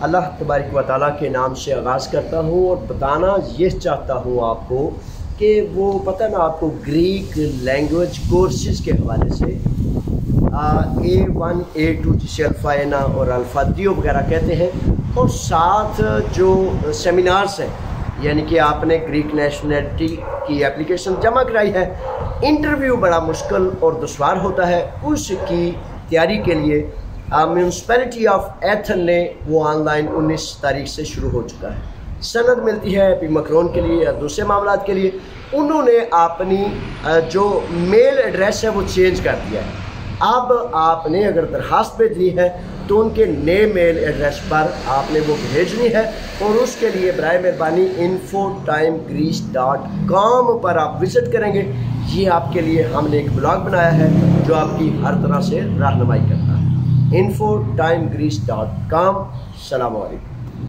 अल्लाह तबारक व तआला के नाम से आगाज़ करता हूँ और बताना ये चाहता हूँ आपको कि वो पता ना आपको ग्रीक लैंग्वेज कोर्सेज़ के हवाले से A1 A2 जिसे अल्फ़ाना और अल्फ़ादियो वगैरह कहते हैं, और साथ जो सेमिनार्स हैं, यानी कि आपने ग्रीक नेशनलिटी की एप्लीकेशन जमा कराई है, इंटरव्यू बड़ा मुश्किल और दुश्वार होता है, उसकी तैयारी के लिए म्यूनसिपैलिटी ऑफ एथन ने वो ऑनलाइन 19 तारीख से शुरू हो चुका है। सनद मिलती है पी मकरोन के लिए या दूसरे मामलात के लिए। उन्होंने अपनी जो मेल एड्रेस है वो चेंज कर दिया है। अब आपने अगर दरखास्त भेजनी है तो उनके नए मेल एड्रेस पर आपने वो भेजनी है, और उसके लिए बराए मेहरबानी infotimegreece.com पर आप विज़िट करेंगे। ये आपके लिए हमने एक ब्लॉग बनाया है जो आपकी हर तरह से रहनुमाई करता है। infotimegreece.com। सलाम अलैकुम।